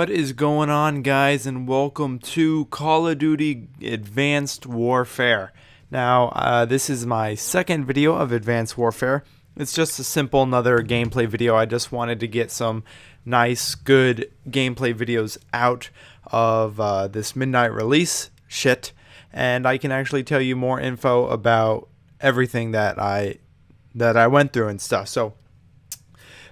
What is going on, guys, and welcome to Call of Duty Advanced Warfare. Now, this is my second video of Advanced Warfare. It's just a simple another gameplay video. I just wanted to get some nice, good gameplay videos out of this midnight release shit, and I can actually tell you more info about everything that I went through and stuff. So,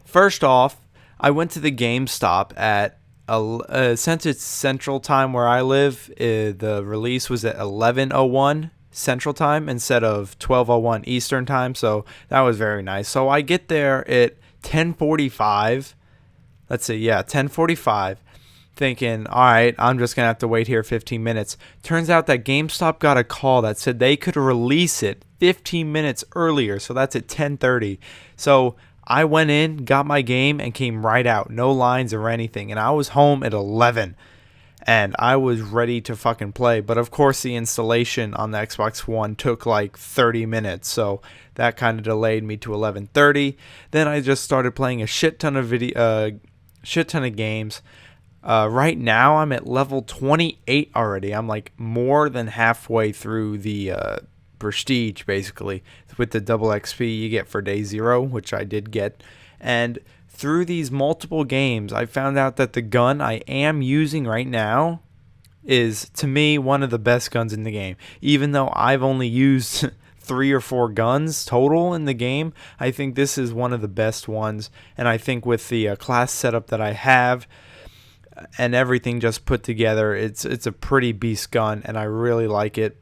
first off, I went to the GameStop at since it's Central Time where I live. The release was at 11:01 Central Time instead of 12:01 Eastern Time, so that was very nice. So I get there at 10:45. Let's see, yeah, 10:45. Thinking, all right, I'm just gonna have to wait here 15 minutes. Turns out that GameStop got a call that said they could release it 15 minutes earlier, so that's at 10:30. So I went in, got my game, and came right out. No lines or anything. And I was home at 11. And I was ready to fucking play. But of course, the installation on the Xbox One took like 30 minutes. So that kind of delayed me to 11:30. Then I just started playing a shit ton of games. Right now, I'm at level 28 already. I'm like more than halfway through the Prestige, basically, with the double XP you get for day 0, which I did get. And through these multiple games, I found out that the gun I am using right now is, to me, one of the best guns in the game. Even though I've only used 3 or 4 guns total in the game, I think this is one of the best ones. And I think with the class setup that I have and everything just put together, it's a pretty beast gun, and I really like it.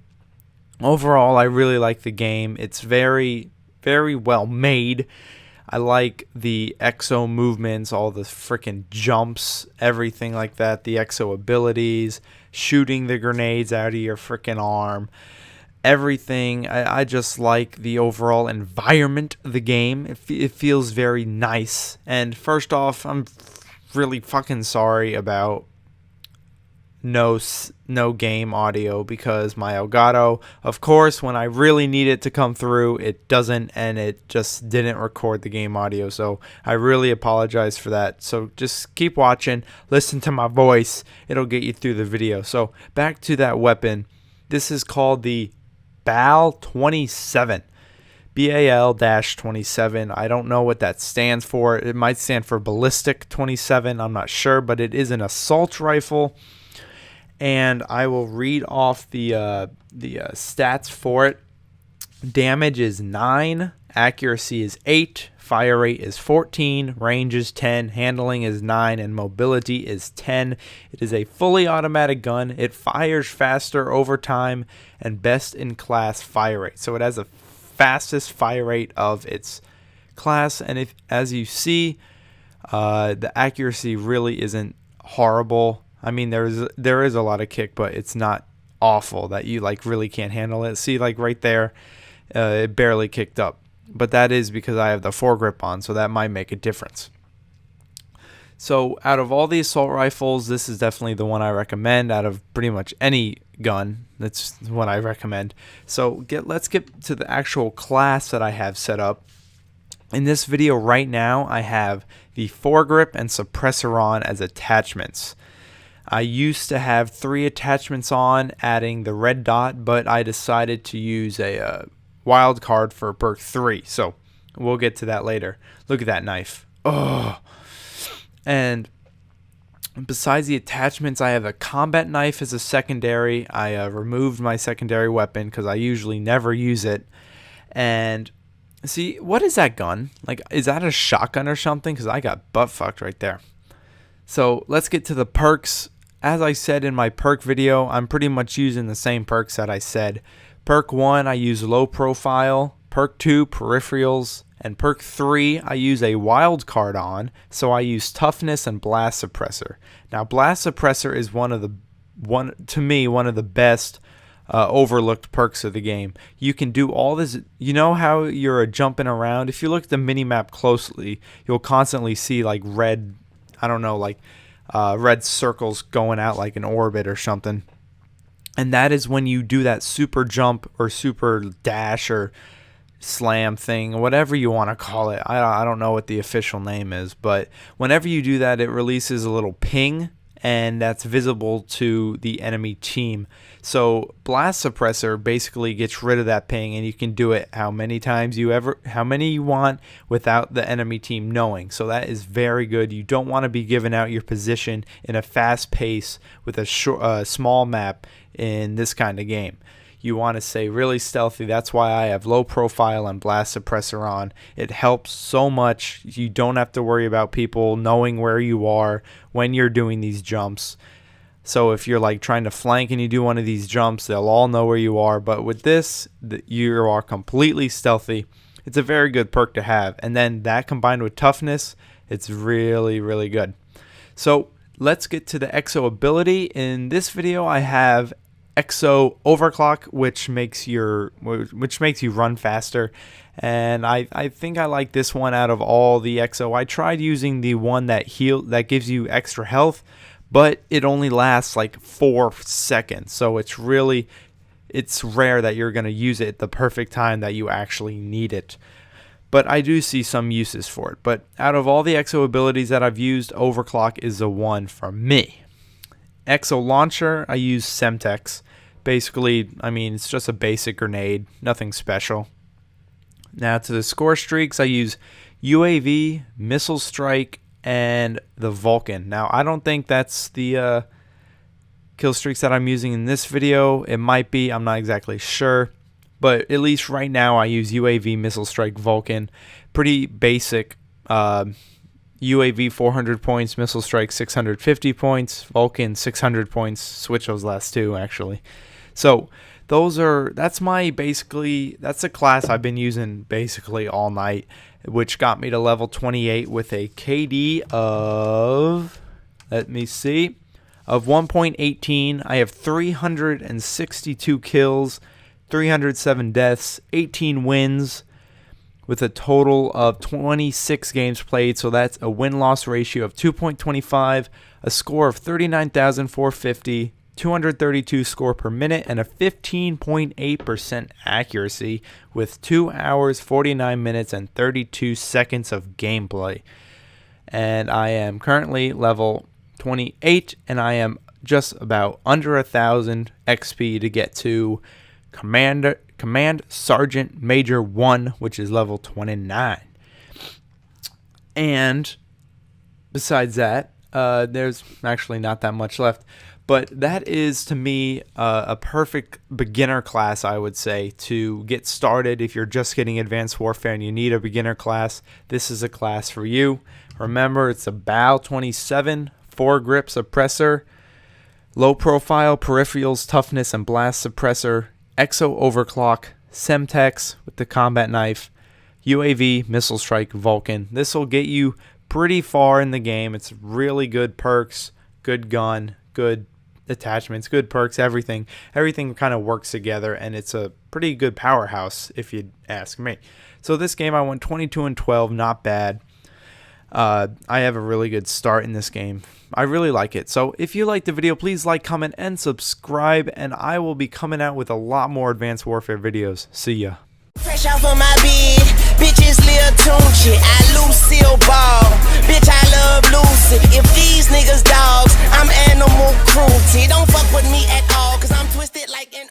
Overall, I really like the game. It's very, very well made. I like the Exo movements, all the freaking jumps, everything like that. The Exo abilities, shooting the grenades out of your freaking arm. Everything. I just like the overall environment of the game. It feels very nice. And first off, I'm really fucking sorry about no game audio, because my Elgato, of course, when I really need it to come through, it doesn't, and it just didn't record the game audio. So I really apologize for that. So just keep watching, listen to my voice, it'll get you through the video. So back to that weapon. This is called the Bal-27. BAL-27. I don't know what that stands for. It might stand for Ballistic 27. I'm not sure, but it is an assault rifle. And I will read off the stats for it. Damage is 9, accuracy is 8, fire rate is 14, range is 10, handling is 9, and mobility is 10. It is a fully automatic gun. It fires faster over time and best in class fire rate. So it has the fastest fire rate of its class. And as you see, the accuracy really isn't horrible. I mean, there is a lot of kick, but it's not awful that you like really can't handle it. See, like right there, it barely kicked up. But that is because I have the foregrip on, so that might make a difference. So out of all the assault rifles, this is definitely the one I recommend. Out of pretty much any gun, that's what I recommend. So let's get to the actual class that I have set up. In this video right now, I have the Foregrip and Suppressor on as attachments. I used to have 3 attachments on, adding the red dot, but I decided to use a Wildcard for Perk 3, so we'll get to that later. Look at that knife. Oh. And besides the attachments, I have a combat knife as a secondary. I removed my secondary weapon because I usually never use it. And see, what is that gun? Like, is that a shotgun or something? Because I got butt fucked right there. So let's get to the perks. As I said in my perk video, I'm pretty much using the same perks that I said. Perk 1, I use low profile. Perk 2, Peripherals. And Perk 3, I use a Wildcard on, so I use Toughness and Blast Suppressor. Now, Blast Suppressor is one of the best overlooked perks of the game. You can do all this. You know how you're jumping around? If you look at the minimap closely, you'll constantly see like red, I don't know, like red circles going out like an orbit or something. And that is when you do that super jump or super dash or slam thing, whatever you want to call it. I don't know what the official name is, but whenever you do that, it releases a little ping, and that's visible to the enemy team. So Blast Suppressor basically gets rid of that ping, and you can do it how many you want without the enemy team knowing. So that is very good. You don't want to be giving out your position in a fast pace with a small map in this kind of game. You want to stay really stealthy. That's why I have low profile and Blast Suppressor on. It helps so much. You don't have to worry about people knowing where you are when you're doing these jumps. So if you're like trying to flank and you do one of these jumps, they'll all know where you are. But with this, you are completely stealthy. It's a very good perk to have. And then that combined with Toughness, it's really, really good. So let's get to the Exo ability. In this video, I have Exo Overclock, which makes you run faster, and I think I like this one out of all the Exo. I tried using the one that gives you extra health, but it only lasts like 4 seconds, so it's rare that you're going to use it at the perfect time that you actually need it. But I do see some uses for it. But out of all the Exo abilities that I've used, Overclock is the one for me. Exo Launcher, I use Semtex. Basically, I mean, it's just a basic grenade, nothing special. Now to the score streaks, I use UAV, Missile Strike, and the Vulcan. Now, I don't think that's the kill streaks that I'm using in this video. It might be, I'm not exactly sure. But at least right now, I use UAV, Missile Strike, Vulcan. Pretty basic. UAV 400 points, Missile Strike 650 points, Vulcan 600 points. Switch those last two actually. So that's a class I've been using basically all night, which got me to level 28 with a KD of, let me see, of 1.18. I have 362 kills, 307 deaths, 18 wins, with a total of 26 games played. So that's a win-loss ratio of 2.25, a score of 39,450, 232 score per minute, and a 15.8% accuracy with 2 hours, 49 minutes, and 32 seconds of gameplay. And I am currently level 28, and I am just about under 1,000 XP to get to Command Sergeant Major 1, which is level 29. And besides that, there's actually not that much left. But that is, to me, a perfect beginner class, I would say, to get started. If you're just getting Advanced Warfare and you need a beginner class, this is a class for you. Remember, it's a Bal-27, Foregrip Suppressor, low profile, Peripherals, Toughness, and Blast Suppressor, Exo Overclock, Semtex with the combat knife, UAV, Missile Strike, Vulcan. This will get you pretty far in the game. It's really good perks, good gun, good attachments, good perks, everything kind of works together, and it's a pretty good powerhouse if you ask me. So this game I went 22-12, not bad. I have a really good start in this game. I really like it. So if you liked the video, please like, comment, and subscribe, and I will be coming out with a lot more Advanced Warfare videos. See ya. Fresh off of my bed, bitches Lil Tunchi, I Lucille Ball, bitch I love Lucy, if these niggas dogs, I'm animal cruelty, don't fuck with me at all, cause I'm twisted like an